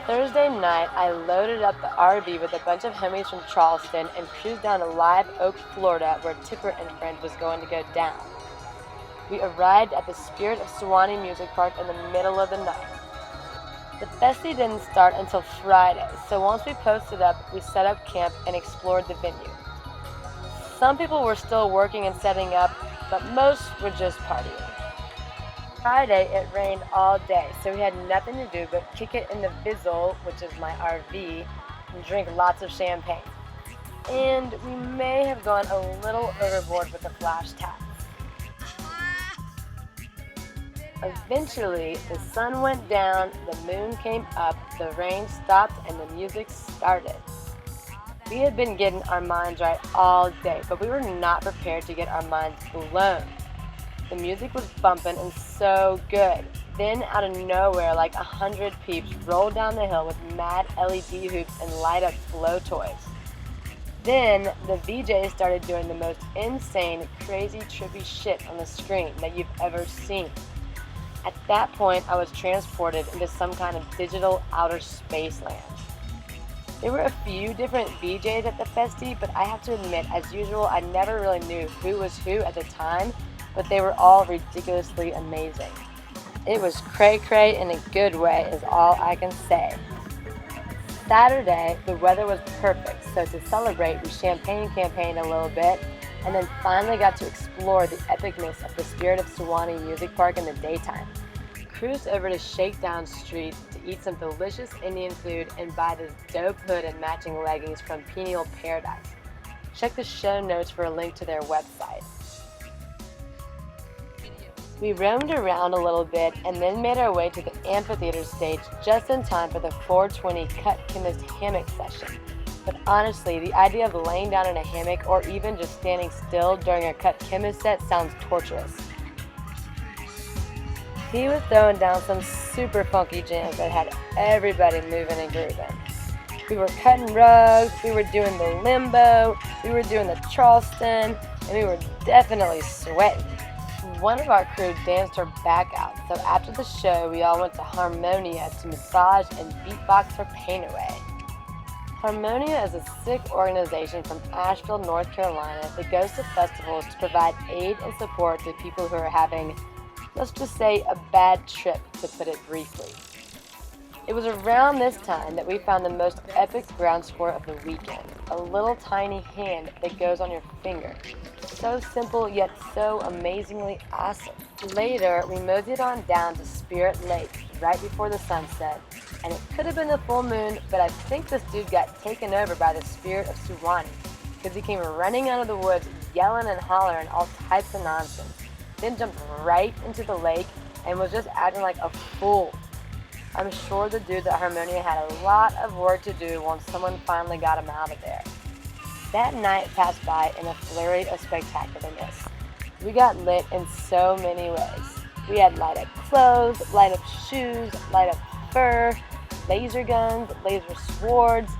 Thursday night, I loaded up the RV with a bunch of homies from Charleston and cruised down to Live Oak, Florida, where Tipper and Friends was going to go down. We arrived at the Spirit of Suwannee Music Park in the middle of the night. The Festy didn't start until Friday, so once we posted up, we set up camp and explored the venue. Some people were still working and setting up, but most were just partying. Friday, it rained all day, so we had nothing to do but kick it in the Vizzle, which is my RV, and drink lots of champagne. And we may have gone a little overboard with the flash taps. Eventually, the sun went down, the moon came up, the rain stopped, and the music started. We had been getting our minds right all day, but we were not prepared to get our minds blown. The music was bumping and so good. Then, out of nowhere, like 100 peeps rolled down the hill with mad LED hoops and light-up blow toys. Then, the VJ started doing the most insane, crazy, trippy shit on the screen that you've ever seen. At that point, I was transported into some kind of digital outer space land. There were a few different VJs at the Festy, but I have to admit, as usual, I never really knew who was who at the time, but they were all ridiculously amazing. It was cray-cray in a good way is all I can say. Saturday, the weather was perfect, so to celebrate, we champagne campaigned a little bit, and then finally got to explore the epicness of the Spirit of Suwannee Music Park in the daytime. Cruised over to Shakedown Street to eat some delicious Indian food and buy this dope hood and matching leggings from Pineal Paradise. Check the show notes for a link to their website. We roamed around a little bit and then made our way to the amphitheater stage just in time for the 420 Cut Chemist hammock session. But honestly, the idea of laying down in a hammock or even just standing still during a Cut Chemist set sounds torturous. He was throwing down some super funky jams that had everybody moving and grooving. We were cutting rugs, we were doing the limbo, we were doing the Charleston, and we were definitely sweating. One of our crew danced her back out, so after the show, we all went to Harmonia to massage and beatbox her pain away. Harmonia is a sick organization from Asheville, North Carolina that goes to festivals to provide aid and support to people who are having, let's just say, a bad trip, to put it briefly. It was around this time that we found the most epic ground score of the weekend, a little tiny hand that goes on your finger. So simple yet so amazingly awesome. Later, we moseyed on down to Spirit Lake right before the sunset, and it could have been the full moon, but I think this dude got taken over by the Spirit of Suwannee, because he came running out of the woods yelling and hollering all types of nonsense, then jumped right into the lake and was just acting like a fool. I'm sure the dude at Harmonia had a lot of work to do once someone finally got him out of there. That night passed by in a flurry of spectacularness. We got lit in so many ways. We had light up clothes, light up shoes, light up fur, laser guns, laser swords,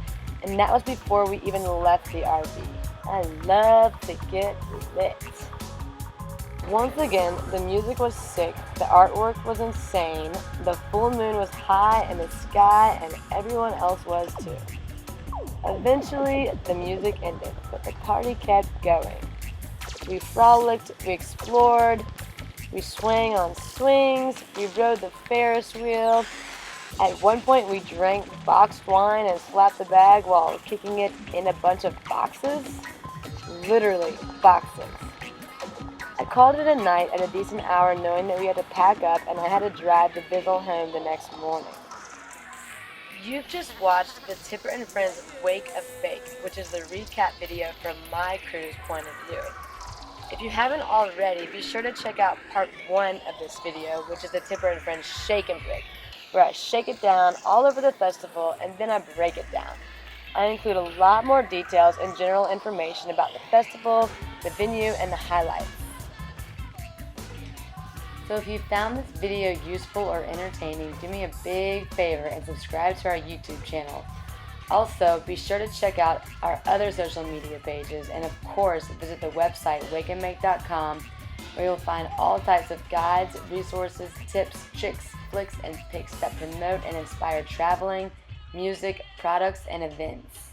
and that was before we even left the RV. I love to get lit. Once again, the music was sick, the artwork was insane, the full moon was high in the sky, and everyone else was too. Eventually, the music ended, but the party kept going. We frolicked, we explored, we swang on swings, we rode the Ferris wheel. At one point, we drank boxed wine and slapped the bag while kicking it in a bunch of boxes. Literally, boxes. I called it a night at a decent hour knowing that we had to pack up and I had to drive the Vizzle home the next morning. You've just watched the Tipper and Friends Wake of Fake, which is the recap video from my crew's point of view. If you haven't already, be sure to check out part 1 of this video, which is the Tipper and Friends Shake and Break, where I shake it down all over the festival and then I break it down. I include a lot more details and general information about the festival, the venue, and the highlights. So if you found this video useful or entertaining, do me a big favor and subscribe to our YouTube channel. Also, be sure to check out our other social media pages, and of course, visit the website WakenMake.com, where you'll find all types of guides, resources, tips, tricks, flicks, and pics that promote and inspire traveling, music, products, and events.